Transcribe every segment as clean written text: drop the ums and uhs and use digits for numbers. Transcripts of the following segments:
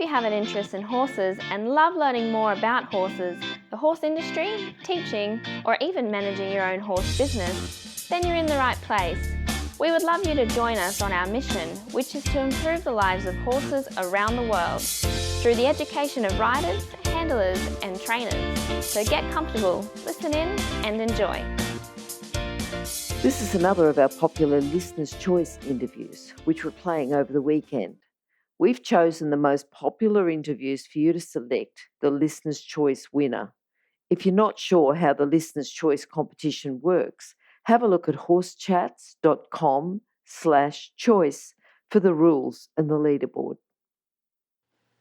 you have an interest in horses and love learning more about horses, the horse industry, teaching, or even managing your own horse business, then you're in the right place. We would love you to join us on our mission, which is to improve the lives of horses around the world through the education of riders, handlers, and trainers. So get comfortable, listen in, and enjoy. This is another of our popular Listener's Choice interviews, which we're playing over the weekend. We've chosen the most popular interviews for you to select the Listener's Choice winner. If you're not sure how the Listener's Choice competition works, have a look at horsechats.com/choice for the rules and the leaderboard.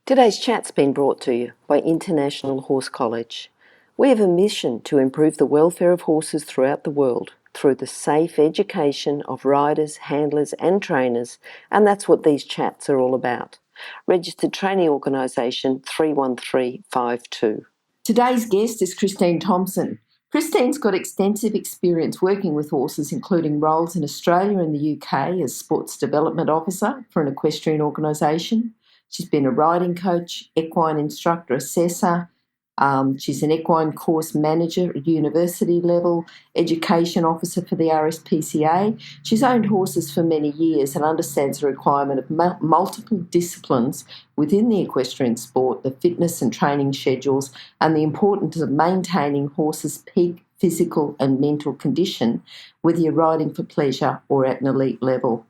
Today's chat's been brought to you by International Horse College. We have a mission to improve the welfare of horses throughout the world through the safe education of riders, handlers and trainers, and that's what these chats are all about. Registered Training Organisation 31352. Today's guest is Christine Thompson. Christine's got extensive experience working with horses, including roles in Australia and the UK as Sports Development Officer for an equestrian organisation. She's been a riding coach, equine instructor, assessor. She's an equine course manager at university level, education officer for the RSPCA. She's owned horses for many years and understands the requirement of multiple disciplines within the equestrian sport, the fitness and training schedules, and the importance of maintaining horses' peak physical and mental condition, whether you're riding for pleasure or at an elite level.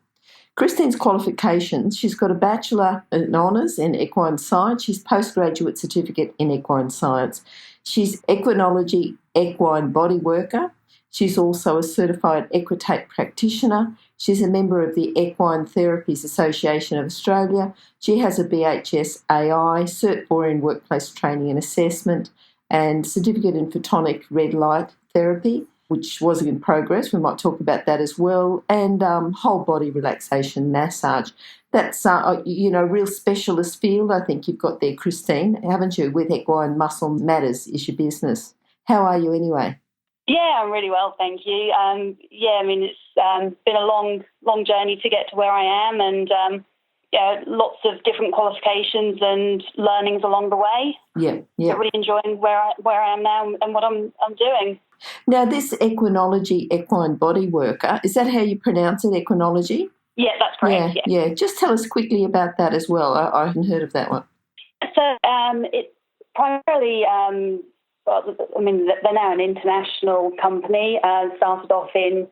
Christine's qualifications: she's got a Bachelor in Honours in Equine Science. She's postgraduate certificate in Equine Science. She's Equinology Equine Body Worker. She's also a certified equitate practitioner. She's a member of the Equine Therapies Association of Australia. She has a BHS AI, Cert 4 in Workplace Training and Assessment, and certificate in photonic red light therapy, which was in progress. We might talk about that as well, and whole body relaxation massage. That's, real specialist field I think you've got there, Christine, haven't you, with Equine Muscle Matters is your business. How are you anyway? Yeah, I'm really well, thank you. It's been a long journey to get to where I am, and lots of different qualifications and learnings along the way. Yeah. So really enjoying where I am now and what I'm doing. Now, this Equinology Equine Body Worker, is that how you pronounce it, Equinology? Yeah, that's correct. Yeah. Just tell us quickly about that as well. I hadn't heard of that one. So it's primarily, they're now an international company. Started off in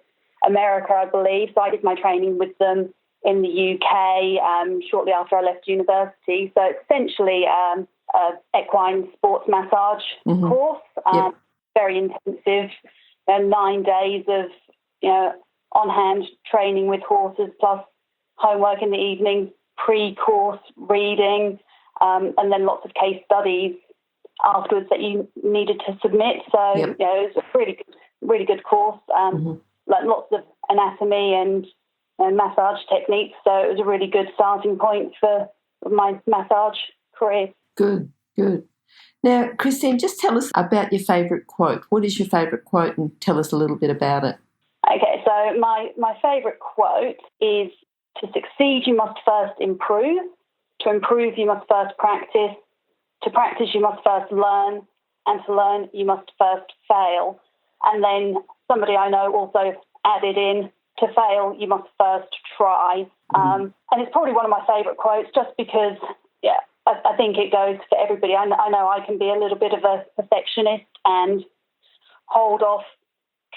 America, I believe. So I did my training with them in the UK shortly after I left university. So it's essentially an equine sports massage course. Very intensive, 9 days of on-hand training with horses, plus homework in the evening, pre-course reading, and then lots of case studies afterwards that you needed to submit. So it was a really good course, like lots of anatomy and massage techniques. So it was a really good starting point for my massage career. Good. Now, Christine, just tell us about your favourite quote. What is your favourite quote, and tell us a little bit about it? Okay, so my favourite quote is, to succeed you must first improve, to improve you must first practice, to practice you must first learn, and to learn you must first fail. And then somebody I know also added in, to fail you must first try. And it's probably one of my favourite quotes just because, I think it goes for everybody. I know I can be a little bit of a perfectionist and hold off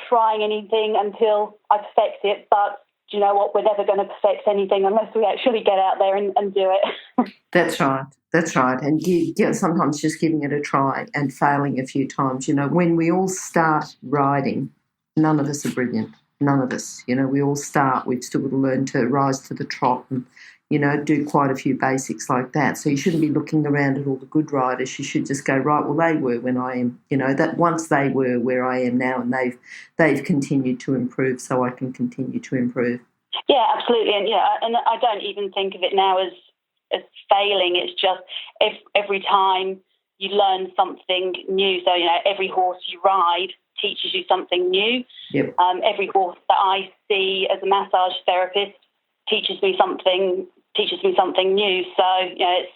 trying anything until I perfect it, but do you know what? We're never going to perfect anything unless we actually get out there and do it. That's right. And sometimes just giving it a try and failing a few times. When we all start riding, none of us are brilliant. None of us. We all start. We've still got to learn to rise to the trot and do quite a few basics like that. So you shouldn't be looking around at all the good riders. You should just go, right, well, they were when I am, that once they were where I am now, and they've continued to improve, so I can continue to improve. Yeah, absolutely. And and I don't even think of it now as failing. It's just every time you learn something new. So, every horse you ride teaches you something new. Yep. Every horse that I see as a massage therapist teaches me something new. So, it's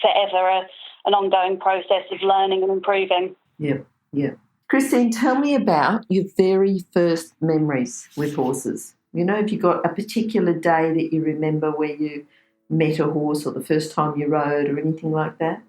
forever an ongoing process of learning and improving. Yeah, yeah. Christine, tell me about your very first memories with horses. You know, have you got a particular day that you remember where you met a horse, or the first time you rode, or anything like that?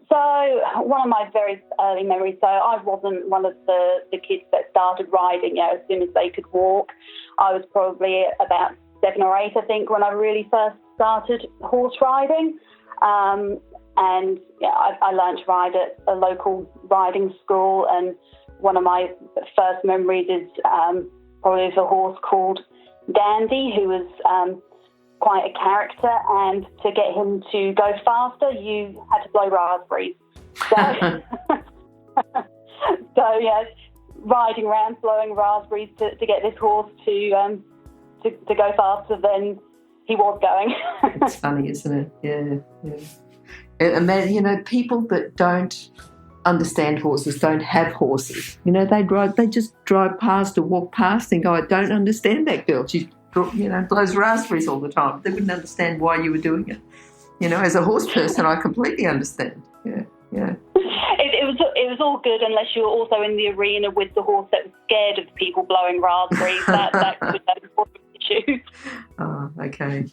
So one of my very early memories, so I wasn't one of the kids that started riding, as soon as they could walk. I was probably about 7 or 8, I think, when I really first started horse riding. And I learned to ride at a local riding school, and one of my first memories is probably of a horse called Dandy, who was quite a character, and to get him to go faster, you had to blow raspberries. So yeah, riding around blowing raspberries to get this horse to go faster than he was going. It's funny, isn't it? Yeah. And man, people that don't understand horses don't have horses. They just drive past or walk past and go, I don't understand that girl. She blows raspberries all the time. They wouldn't understand why you were doing it. As a horse person, I completely understand. Yeah. It was all good unless you were also in the arena with the horse that was scared of people blowing raspberries. that could have issues. Oh, okay.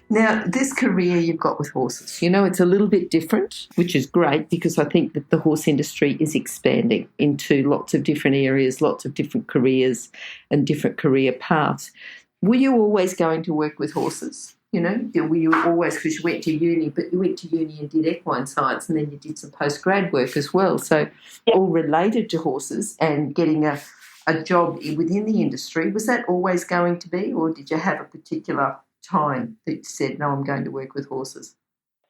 Now, this career you've got with horses, it's a little bit different, which is great because I think that the horse industry is expanding into lots of different areas, lots of different careers and different career paths. Were you always going to work with horses? Were you always, because you went to uni, but you went to uni and did equine science, and then you did some post-grad work as well. So all related to horses and getting a job within the industry. Was that always going to be, or did you have a particular time that you said, no, I'm going to work with horses?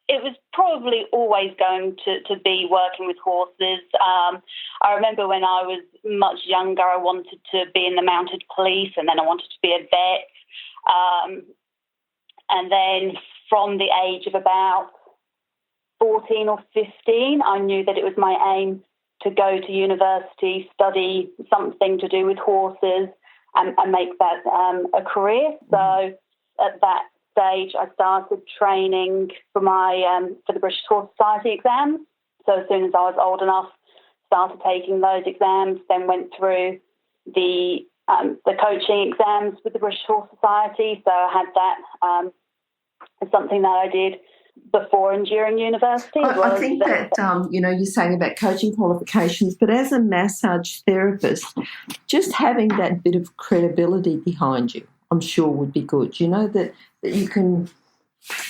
It was probably always going to be working with horses. I remember when I was much younger, I wanted to be in the mounted police, and then I wanted to be a vet. And then from the age of about 14 or 15, I knew that it was my aim to go to university, study something to do with horses, and make that a career. So at that stage, I started training for the British Horse Society exams. So as soon as I was old enough, started taking those exams, then went through the coaching exams with the British Horse Society. So I had that as something that I did before and during university. I think that, you're saying about coaching qualifications, but as a massage therapist, just having that bit of credibility behind you, I'm sure would be good. That you can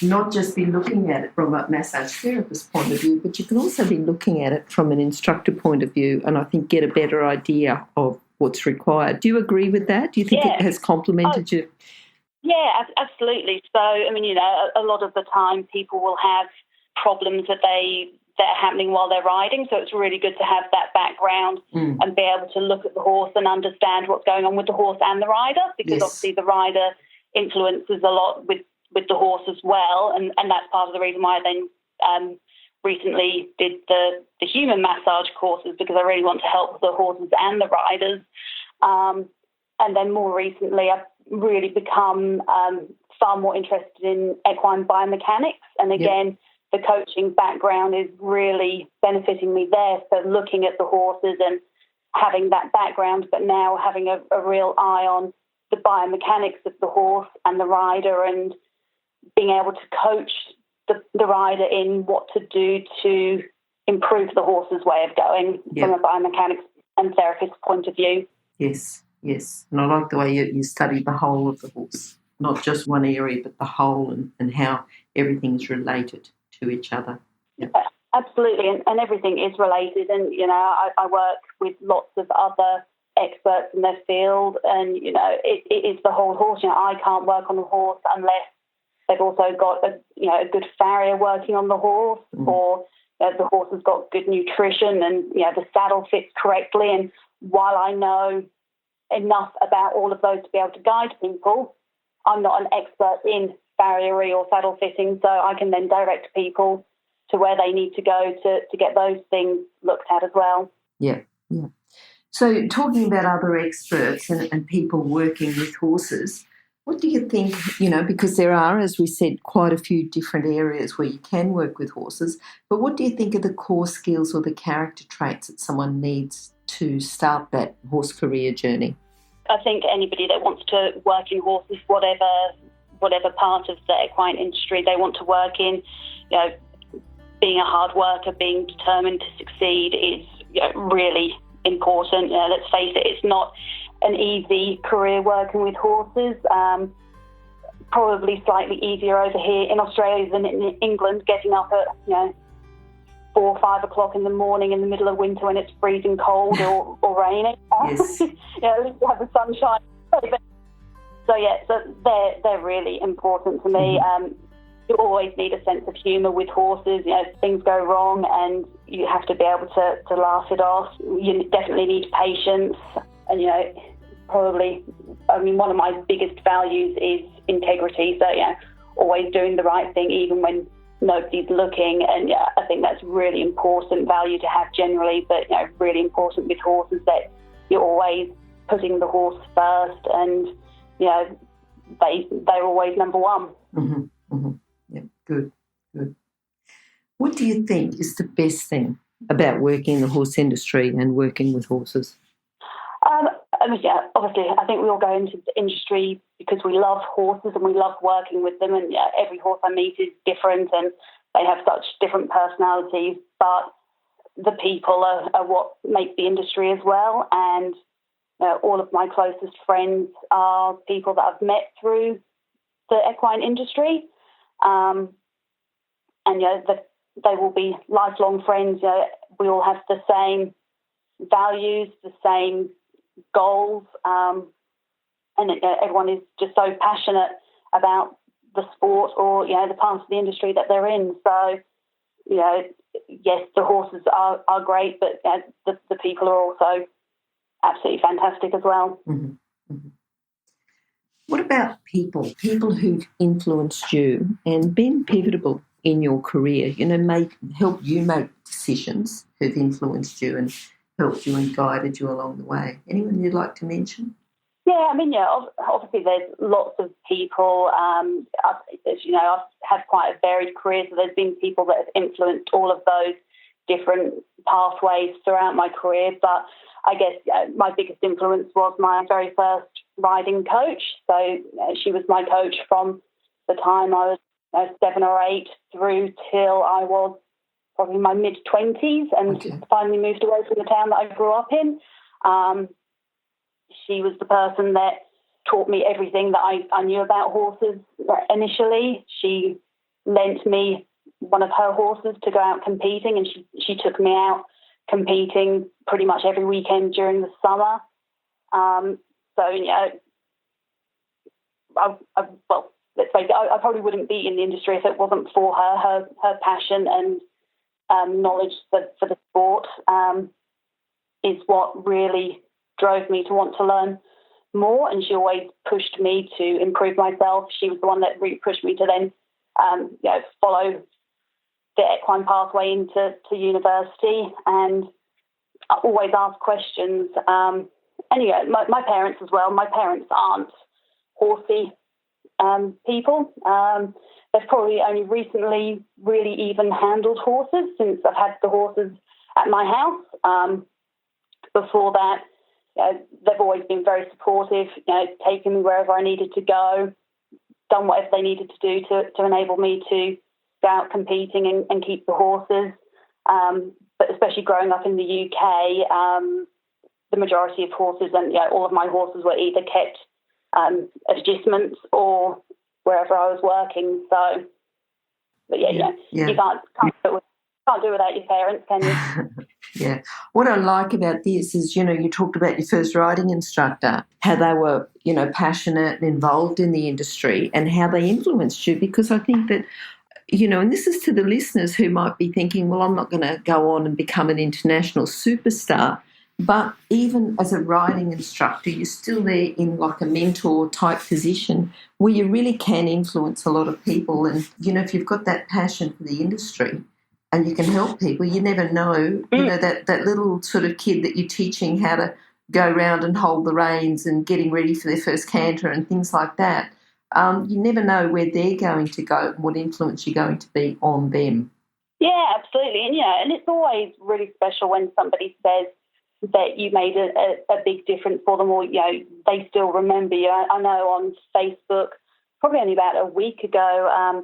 not just be looking at it from a massage therapist point of view, but you can also be looking at it from an instructor point of view, and I think get a better idea of what's required. Do you agree with that? Do you think it has complemented you? Yeah, absolutely. So, a lot of the time people will have problems that are happening while they're riding. So it's really good to have that background and be able to look at the horse and understand what's going on with the horse and the rider, because obviously the rider influences a lot with the horse as well. And that's part of the reason why I then recently did the human massage courses, because I really want to help the horses and the riders. And then more recently, I've really become far more interested in equine biomechanics. And again, the coaching background is really benefiting me there. So looking at the horses and having that background, but now having a real eye on the biomechanics of the horse and the rider, and being able to coach the rider in what to do to improve the horse's way of going from a biomechanics and therapist point of view. Yes. And I like the way you study the whole of the horse, not just one area, but the whole, and how everything's related to each other. Yeah. Absolutely, and everything is related. And, I work with lots of other experts in their field, and, it is the whole horse. I can't work on a horse unless they've also got a good farrier working on the horse, or the horse has got good nutrition, and, the saddle fits correctly. And while I know enough about all of those to be able to guide people, I'm not an expert in farriery or saddle fitting, so I can then direct people to where they need to go to get those things looked at as well. Yeah. So talking about other experts and people working with horses, What do you think, because there are, as we said, quite a few different areas where you can work with horses, but what do you think are the core skills or the character traits that someone needs to start that horse career journey? I think anybody that wants to work in horses, whatever part of the equine industry they want to work in, being a hard worker, being determined to succeed is really important. Let's face it, it's not an easy career working with horses. Probably slightly easier over here in Australia than in England, getting up at 4 or 5 o'clock in the morning in the middle of winter when it's freezing cold or raining. Yes. At least you have the sunshine. So they're really important to me. Mm-hmm. You always need a sense of humour with horses. Things go wrong and you have to be able to laugh it off. You definitely need patience. And, one of my biggest values is integrity. So, always doing the right thing even when nobody's looking. And, I think that's really important value to have generally, but, really important with horses that you're always putting the horse first and, they're always number one. Mm-hmm. Mm-hmm. Yeah, good. What do you think is the best thing about working in the horse industry and working with horses? Obviously, I think we all go into the industry because we love horses and we love working with them. And every horse I meet is different and they have such different personalities. But the people are what make the industry as well. And all of my closest friends are people that I've met through the equine industry. They will be lifelong friends. We all have the same values, the same goals, and everyone is just so passionate about the sport or the part of the industry that they're in. So yes, the horses are great, but the people are also absolutely fantastic as well. Mm-hmm. Mm-hmm. What about people who've influenced you and been pivotal in your career, helped you make decisions, who've influenced you and helped you and guided you along the way? Anyone you'd like to mention? Yeah, obviously there's lots of people. As you know, I've had quite a varied career, so there's been people that have influenced all of those different pathways throughout my career. But I guess my biggest influence was my very first riding coach. So she was my coach from the time I was 7 or 8 through till I was probably my mid-20s and finally moved away from the town that I grew up in. She was the person that taught me everything that I knew about horses initially. She lent me one of her horses to go out competing, and she took me out competing pretty much every weekend during the summer. Let's face it, I probably wouldn't be in the industry if it wasn't for her passion and knowledge for the sport is what really drove me to want to learn more, and she always pushed me to improve myself. She was the one that really pushed me to then follow the equine pathway into university and always ask questions. My parents as well. My parents aren't horsey people. They've probably only recently really even handled horses since I've had the horses at my house. Before that, they've always been very supportive, taking me wherever I needed to go, done whatever they needed to do to enable me to go out competing and keep the horses. But especially growing up in the UK, the majority of horses and all of my horses were either kept at agistments or wherever I was working. So, but you can't do without your parents, can you? Yeah. What I like about this is, you talked about your first riding instructor, how they were, passionate and involved in the industry and how they influenced you, because I think that, and this is to the listeners who might be thinking, well, I'm not going to go on and become an international superstar. But even as a riding instructor, you're still there in like a mentor type position where you really can influence a lot of people. And, if you've got that passion for the industry and you can help people, you never know, that little sort of kid that you're teaching how to go round and hold the reins and getting ready for their first canter and things like that. You never know where they're going to go and what influence you're going to be on them. Yeah, absolutely. And, and it's always really special when somebody says that you made a big difference for them, or, they still remember you. I know on Facebook, probably only about a week ago,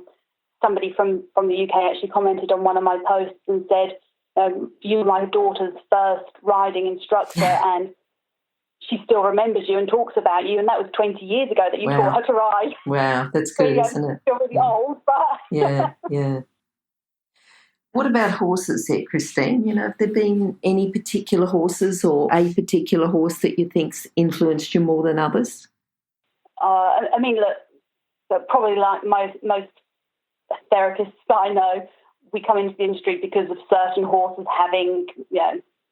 somebody from the UK actually commented on one of my posts and said, you were my daughter's first riding instructor, and she still remembers you and talks about you, and that was 20 years ago that you taught her to ride. Wow, that's good, isn't it? Still really old, but... Yeah. What about horses there, Christine? Have there been any particular horses or a particular horse that you think's influenced you more than others? Look, probably like most therapists that I know, we come into the industry because of certain horses having,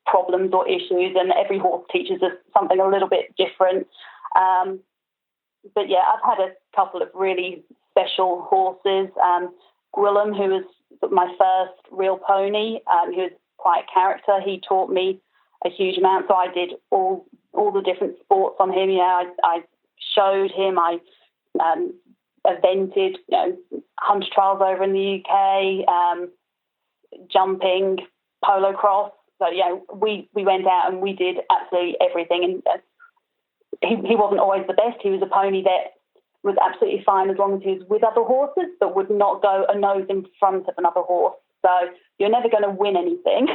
problems or issues, and every horse teaches us something a little bit different. But yeah, I've had a couple of really special horses. Gwillem, who was my first real pony, he was quite a character. He taught me a huge amount, so I did all the different sports on him. I showed him, I evented, hunter trials over in the UK, jumping, polo cross. So, we went out and we did absolutely everything. And he wasn't always the best. He was a pony that was absolutely fine as long as he was with other horses, but would not go a nose in front of another horse. So you're never going to win anything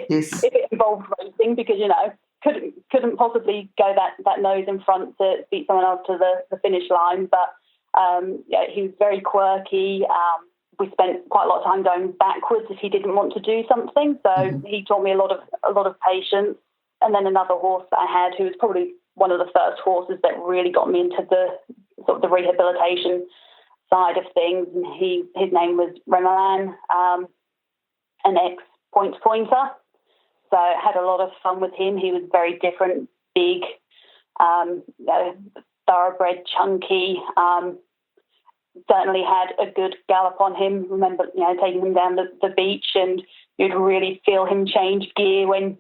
if it involved racing, because, couldn't possibly go that nose in front to beat someone else to the finish line. But, he was very quirky. We spent quite a lot of time going backwards if he didn't want to do something. So he taught me a lot of patience. And then another horse that I had, who was probably one of the first horses that really got me into the sort of the rehabilitation side of things. And his name was Remalan, an ex-pointer. So I had a lot of fun with him. He was very different, big, thoroughbred, chunky. Certainly had a good gallop on him. Remember, taking him down the beach, and you'd really feel him change gear when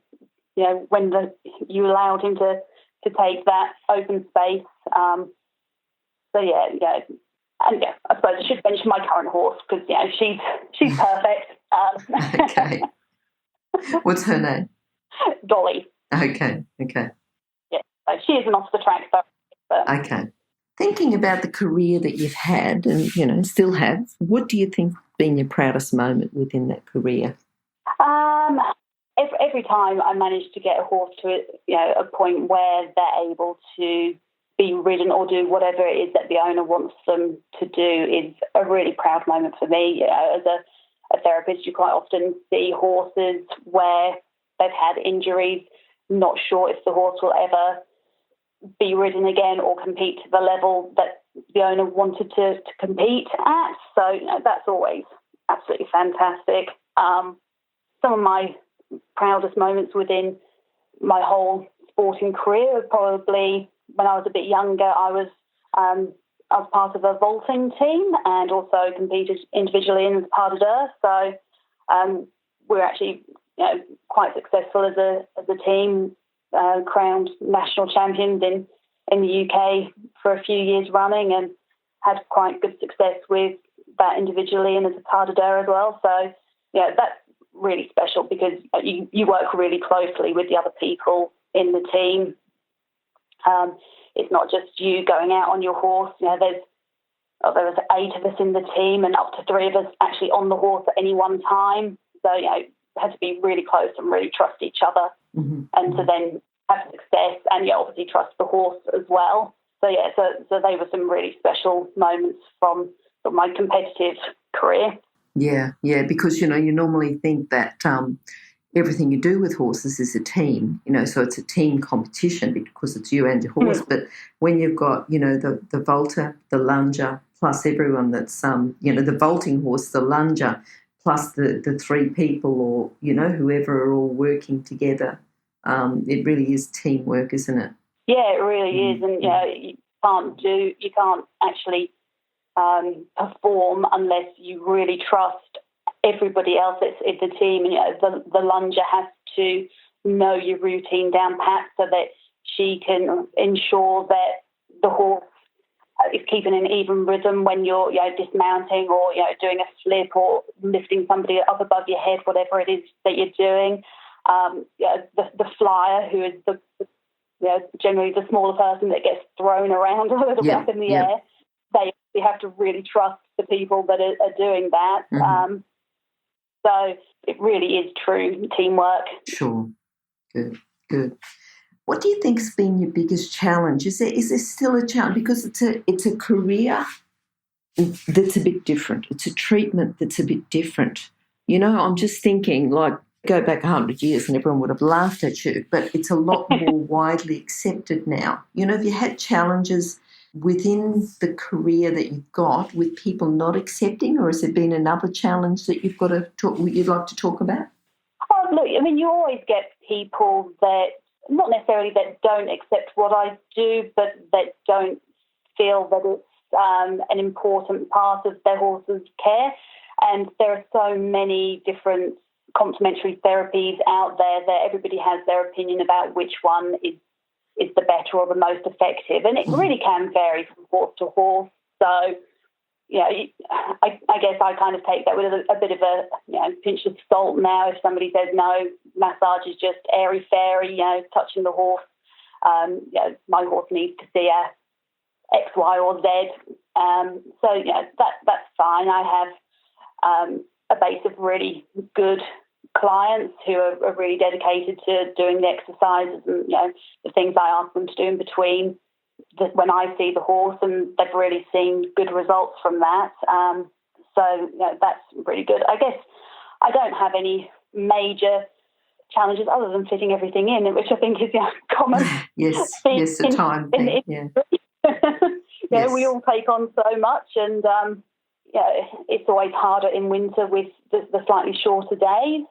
you allowed him to take that open space. And I suppose I should mention my current horse, because she's perfect. Okay. What's her name? Dolly. Okay. Yeah, so she is an off the track. Okay. Thinking about the career that you've had and, still have, what do you think has been your proudest moment within that career? Every time I manage to get a horse to a point where they're able to be ridden or do whatever it is that the owner wants them to do is a really proud moment for me. As a therapist, you quite often see horses where they've had injuries, not sure if the horse will ever be ridden again or compete to the level that the owner wanted to compete at. So that's always absolutely fantastic. Some of my proudest moments within my whole sporting career are probably when I was a bit younger. I was part of a vaulting team and also competed individually in the Pas de Deux. So we're actually quite successful as a team. Crowned national champions in the UK for a few years running, and had quite good success with that individually and as a Pas de Deux as well. So that's really special because you work really closely with the other people in the team. It's not just you going out on your horse. There was 8 of us in the team and up to 3 of us actually on the horse at any one time. So had to be really close and really trust each other, and to then have success and obviously trust the horse as well. So so they were some really special moments from my competitive career. Yeah, because you normally think that everything you do with horses is a team, so it's a team competition because it's you and your horse. But when you've got the vaulter, the lunger, plus everyone that's the vaulting horse, the lunger, plus the 3 people or whoever are all working together, it really is teamwork, isn't it? Yeah, it really is, and you can't actually perform unless you really trust everybody else in the team. And the lunger has to know your routine down pat so that she can ensure that the horse is keeping an even rhythm when you're dismounting or doing a flip or lifting somebody up above your head, whatever it is that you're doing. The flyer, who is generally the smaller person that gets thrown around a little bit up in the air, they have to really trust the people that are doing that. Mm-hmm. So it really is true teamwork. Sure. Good. What do you think's been your biggest challenge? Is there still a challenge? Because it's a career that's a bit different. It's a treatment that's a bit different. I'm just thinking, like, go back 100 years and everyone would have laughed at you, but it's a lot more widely accepted now. Have you had challenges within the career that you've got with people not accepting, or has there been another challenge that you've got to you'd like to talk about? Look, you always get people that, not necessarily that don't accept what I do, but that don't feel that it's an important part of their horse's care. And there are so many different complementary therapies out there that everybody has their opinion about which one is the better or the most effective. And it really can vary from horse to horse. So, I guess I kind of take that with a bit of a pinch of salt now. If somebody says, no, massage is just airy-fairy, touching the horse, my horse needs to see a X, Y, or Z. So, that's fine. I have a base of really good clients who are really dedicated to doing the exercises and the things I ask them to do in between when I see the horse, and they've really seen good results from that. So that's really good. I guess I don't have any major challenges other than fitting everything in, which I think is common. Yes, a time thing. Yes. We all take on so much, and it's always harder in winter with the slightly shorter days.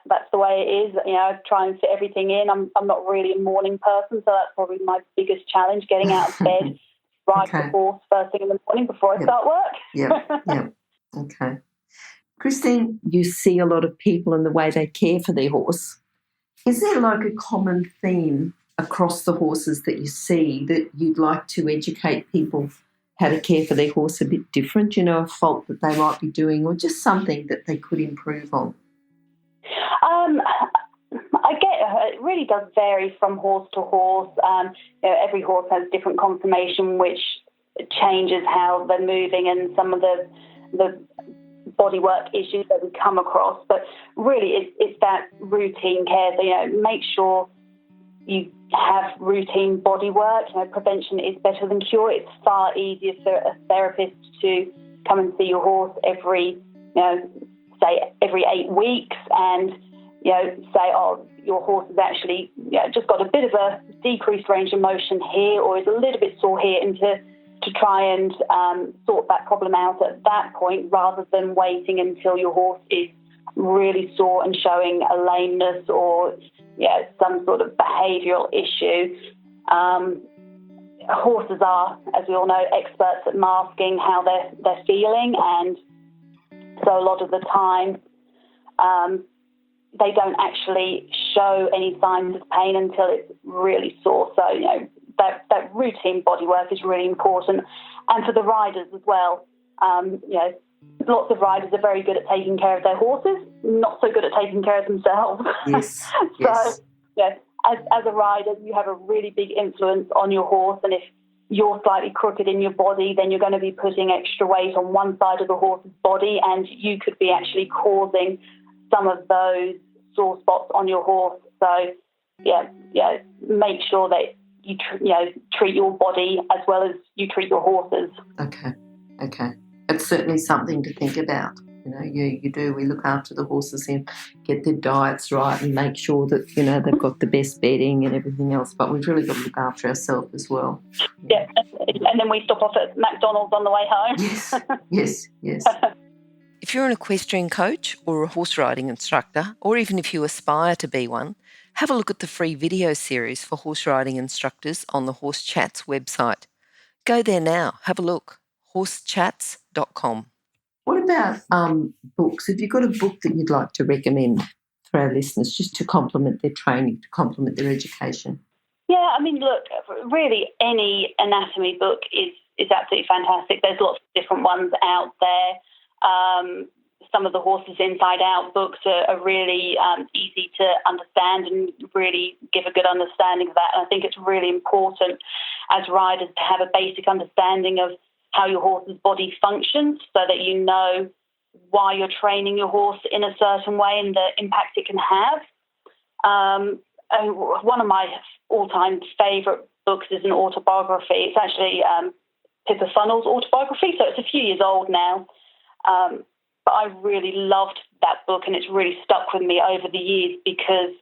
That's the way it is. I try and fit everything in. I'm not really a morning person, so that's probably my biggest challenge, getting out of bed, ride the horse first thing in the morning before I start work. Okay. Christine, you see a lot of people and the way they care for their horse. Is there like a common theme across the horses that you see that you'd like to educate people how to care for their horse a bit different, a fault that they might be doing, or just something that they could improve on? I get it really does vary from horse to horse. Every horse has different conformation, which changes how they're moving and some of the bodywork issues that we come across. But really, it's that routine care. So, make sure you have routine body work. Prevention is better than cure. It's far easier for a therapist to come and see your horse every 8 weeks and, say, oh, your horse has actually just got a bit of a decreased range of motion here or is a little bit sore here, and to try and sort that problem out at that point rather than waiting until your horse is really sore and showing a lameness or some sort of behavioural issue. Horses are, as we all know, experts at masking how they're feeling, and so a lot of the time they don't actually show any signs of pain until it's really sore. So, that routine body work is really important. And for the riders as well, lots of riders are very good at taking care of their horses, not so good at taking care of themselves. Yes. So, as a rider, you have a really big influence on your horse, and if you're slightly crooked in your body, then you're going to be putting extra weight on one side of the horse's body, and you could be actually causing some of those sore spots on your horse. So, make sure that you treat your body as well as you treat your horses. Okay. It's certainly something to think about. You do. We look after the horses and get their diets right and make sure that, they've got the best bedding and everything else. But we've really got to look after ourselves as well. Yeah, and then we stop off at McDonald's on the way home. Yes. If you're an equestrian coach or a horse riding instructor, or even if you aspire to be one, have a look at the free video series for horse riding instructors on the Horse Chats website. Go there now. Have a look. horsechats.com. What about books? Have you got a book that you'd like to recommend for our listeners just to complement their training, to complement their education? Yeah, I mean, look, really any anatomy book is absolutely fantastic. There's lots of different ones out there. Some of the Horses Inside Out books are really easy to understand and really give a good understanding of that. And I think it's really important as riders to have a basic understanding of how your horse's body functions so that you know why you're training your horse in a certain way and the impact it can have. And one of my all-time favourite books is an autobiography. It's actually Pippa Funnell's autobiography, so it's a few years old now. But I really loved that book, and it's really stuck with me over the years because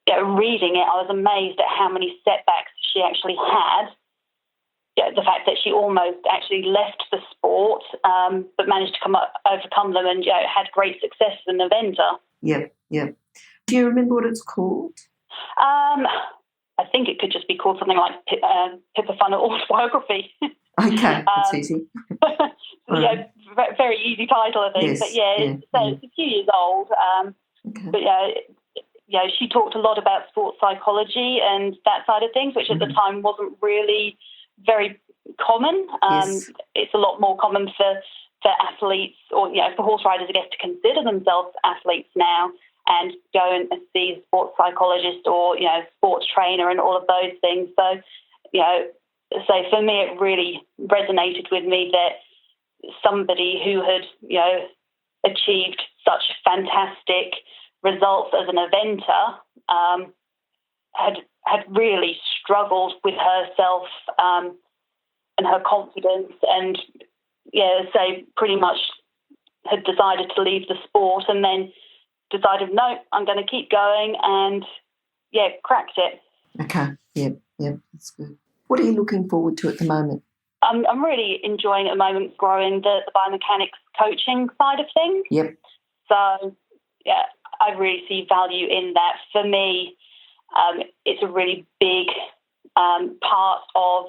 reading it, I was amazed at how many setbacks she actually had. The fact that she almost actually left the sport, but managed to overcome them and had great success as an eventer. Yep. Do you remember what it's called? I think it could just be called something like Pippa Funnell Autobiography. Okay, that's easy. Very easy title, I think. Yes, but it's a few years old. Okay. But she talked a lot about sports psychology and that side of things, which at the time wasn't really very common. Yes. It's a lot more common for athletes or for horse riders, I guess, to consider themselves athletes now and go and see a sports psychologist or sports trainer and all of those things. So for me, it really resonated with me that somebody who had achieved such fantastic results as an eventer had really struggled with herself and her confidence, and pretty much had decided to leave the sport, and then decided, no, I'm going to keep going, and cracked it. Okay, yep, that's good. What are you looking forward to at the moment? I'm really enjoying at the moment growing the biomechanics coaching side of things. Yep. So, I really see value in that. For me, it's a really big part of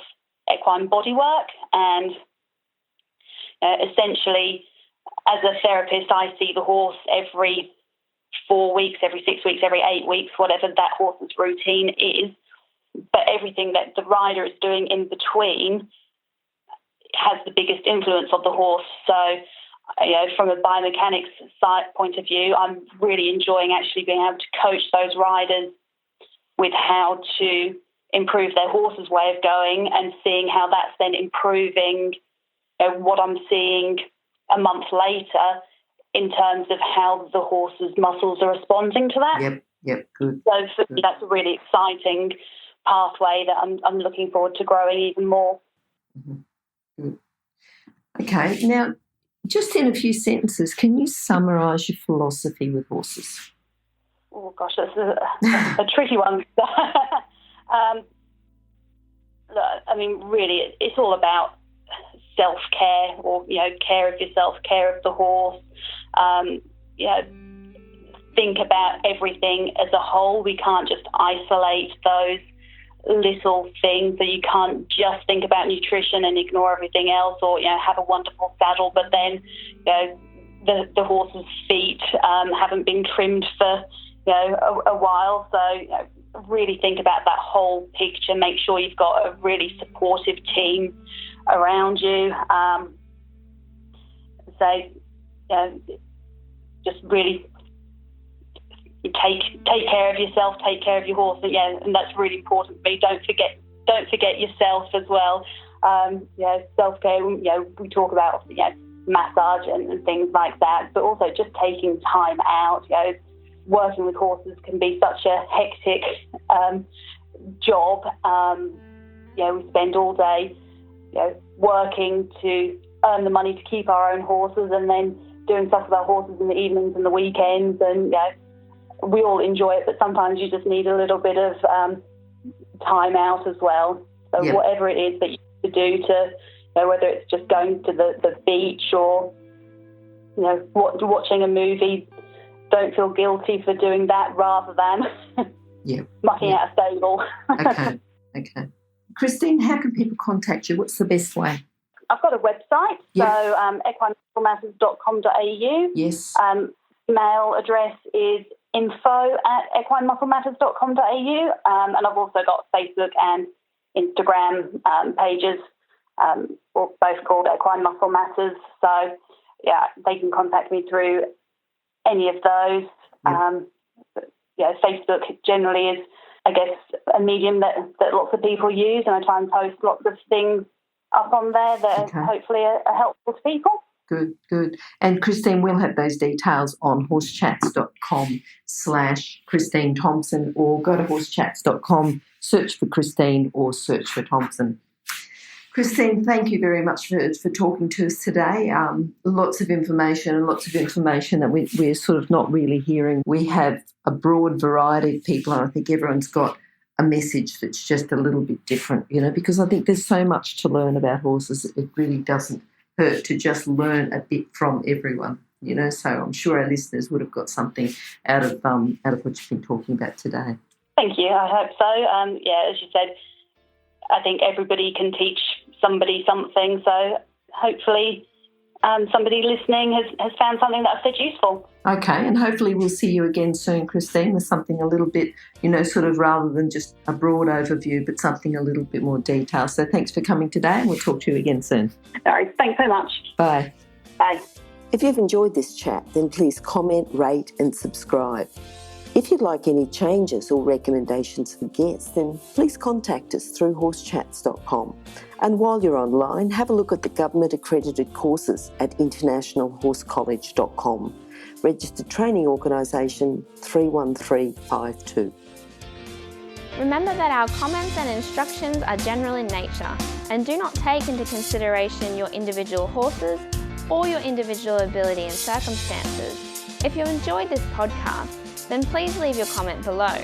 equine bodywork, and essentially, as a therapist, I see the horse every 4 weeks, every 6 weeks, every 8 weeks, whatever that horse's routine is. But everything that the rider is doing in between has the biggest influence on the horse. So, from a biomechanics side point of view, I'm really enjoying actually being able to coach those riders with how to improve their horse's way of going and seeing how that's then improving what I'm seeing a month later in terms of how the horse's muscles are responding to that. Yep, good. So for me, that's a really exciting pathway that I'm looking forward to growing even more. Mm-hmm. Good. Okay, now, just in a few sentences, can you summarise your philosophy with horses? Oh, gosh, that's a tricky one. I mean, really, it's all about self-care or, care of yourself, care of the horse. Think about everything as a whole. We can't just isolate those little things, so you can't just think about nutrition and ignore everything else, or have a wonderful saddle but then the horse's feet haven't been trimmed for a while. So really think about that whole picture. Make sure you've got a really supportive team around you. Just really take care of yourself, take care of your horse, and that's really important for me. Don't forget yourself as well. Self-care. We talk about massage and things like that, but also just taking time out. Working with horses can be such a hectic job. We spend all day working to earn the money to keep our own horses, and then doing stuff with our horses in the evenings and the weekends, and we all enjoy it, but sometimes you just need a little bit of time out as well. So whatever it is that you do to, whether it's just going to the beach or, watching a movie, don't feel guilty for doing that rather than mucking out a stable. Okay. Christine, how can people contact you? What's the best way? I've got a website, so equinemusclematters.com.au. Yes. Email address is info@equinemusclematters.com.au, and I've also got Facebook and Instagram pages, both called Equine Muscle Matters. So, yeah, they can contact me through any of those. Facebook generally is, I guess, a medium that lots of people use, and I try and post lots of things up on there that hopefully are helpful to people. Good. And Christine, we'll have those details on horsechats.com/Christine Thompson, or go to horsechats.com, search for Christine or search for Thompson. Christine, thank you very much for talking to us today. Lots of information that we're sort of not really hearing. We have a broad variety of people, and I think everyone's got a message that's just a little bit different, because I think there's so much to learn about horses. It really doesn't hurt to just learn a bit from everyone, so I'm sure our listeners would have got something out of what you've been talking about today. Thank you. I hope so. As you said, I think everybody can teach somebody something, so hopefully somebody listening has found something that I've said useful. Okay, and hopefully we'll see you again soon, Christine, with something a little bit, sort of rather than just a broad overview, but something a little bit more detailed. So thanks for coming today, and we'll talk to you again soon. All right, thanks so much. Bye. Bye. If you've enjoyed this chat, then please comment, rate and subscribe. If you'd like any changes or recommendations for guests, then please contact us through horsechats.com. And while you're online, have a look at the government-accredited courses at internationalhorsecollege.com. Registered Training Organisation 31352. Remember that our comments and instructions are general in nature and do not take into consideration your individual horses or your individual ability and circumstances. If you enjoyed this podcast, then please leave your comment below.